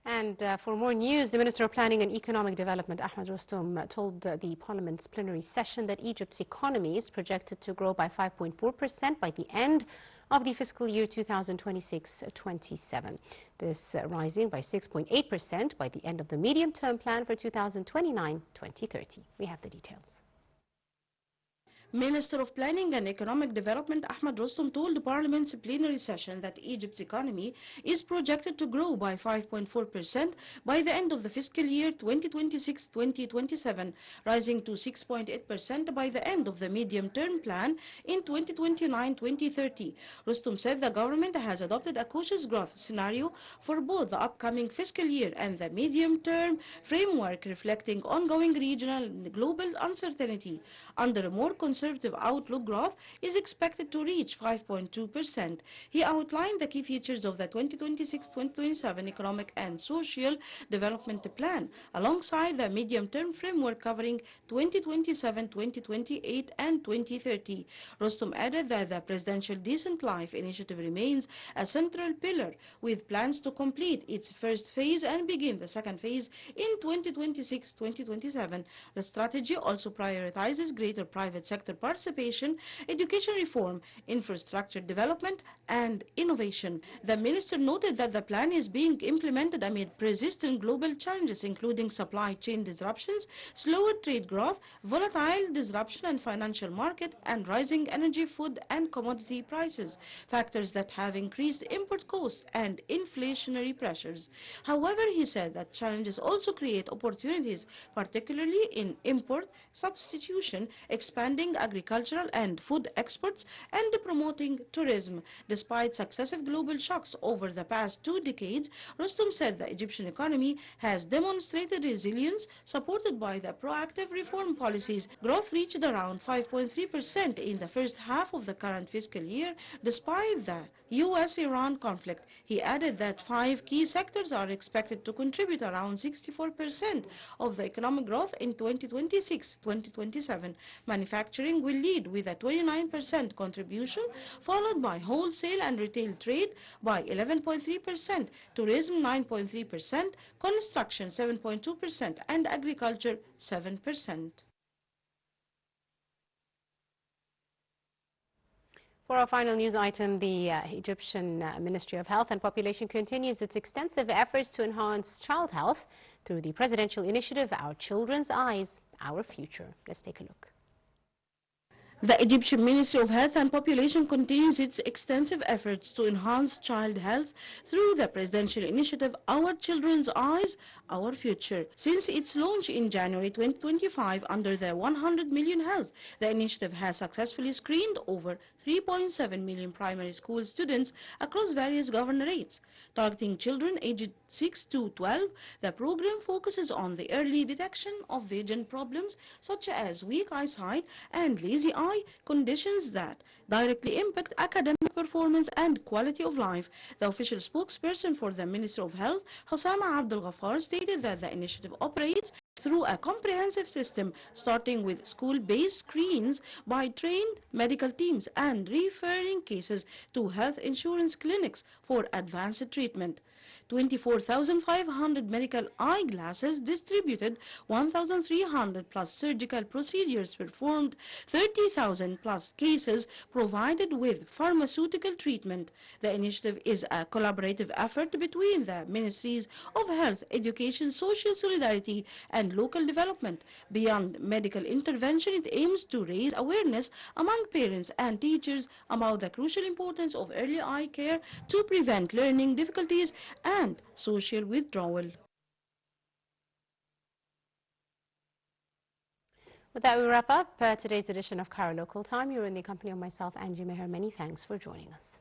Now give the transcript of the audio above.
And for more news, the Minister of Planning and Economic Development, Ahmed Rustom, told the Parliament's plenary session that Egypt's economy is projected to grow by 5.4% by the end of the fiscal year 2026-27. This rising by 6.8% by the end of the medium-term plan for 2029-2030. We have the details. Minister of Planning and Economic Development Ahmed Rustom told Parliament's plenary session that Egypt's economy is projected to grow by 5.4% by the end of the fiscal year 2026-2027, rising to 6.8% by the end of the medium-term plan in 2029-2030. Rustom said the government has adopted a cautious growth scenario for both the upcoming fiscal year and the medium-term framework, reflecting ongoing regional and global uncertainty. Under a more conservative outlook, growth is expected to reach 5.2%. He outlined the key features of the 2026-2027 Economic and Social Development Plan, alongside the medium-term framework covering 2027, 2028 and 2030. Rustom added that the Presidential Decent Life Initiative remains a central pillar, with plans to complete its first phase and begin the second phase in 2026-2027. The strategy also prioritizes greater private sector participation, education reform, infrastructure development and innovation. The minister noted that the plan is being implemented amid persistent global challenges, including supply chain disruptions, slower trade growth, volatile disruption in financial market and rising energy, food and commodity prices, factors that have increased import costs and inflationary pressures. However, he said that challenges also create opportunities, particularly in import substitution, expanding agricultural and food exports, and promoting tourism. Despite successive global shocks over the past 2 decades, Rustom said the Egyptian economy has demonstrated resilience, supported by the proactive reform policies. Growth reached around 5.3% in the first half of the current fiscal year, despite the US-Iran conflict. He added that 5 key sectors are expected to contribute around 64% of the economic growth in 2026-2027. Manufacturing will lead with a 29% contribution, followed by wholesale and retail trade by 11.3%, tourism 9.3%, construction 7.2% and agriculture 7%. For our final news item, the Egyptian Ministry of Health and Population continues its extensive efforts to enhance child health through the presidential initiative, Our Children's Eyes, Our Future. Let's take a look. The Egyptian Ministry of Health and Population continues its extensive efforts to enhance child health through the presidential initiative Our Children's Eyes, Our Future. Since its launch in January 2025 under the 100 Million Health, the initiative has successfully screened over 3.7 million primary school students across various governorates. Targeting children aged 6 to 12, the program focuses on the early detection of vision problems such as weak eyesight and lazy eye, conditions that directly impact academic performance and quality of life. The official spokesperson for the Ministry of Health, Hossama Abdel Ghaffar, stated that the initiative operates through a comprehensive system, starting with school-based screens by trained medical teams and referring cases to health insurance clinics for advanced treatment. 24,500 medical eyeglasses distributed, 1,300 plus surgical procedures performed, 30,000 plus cases provided with pharmaceutical treatment. The initiative is a collaborative effort between the Ministries of Health, Education, Social Solidarity and Local Development. Beyond medical intervention, it aims to raise awareness among parents and teachers about the crucial importance of early eye care to prevent learning difficulties and social withdrawal. With that, we wrap up today's edition of Cairo Local Time. You're in the company of myself, Angie Meher. Many thanks for joining us.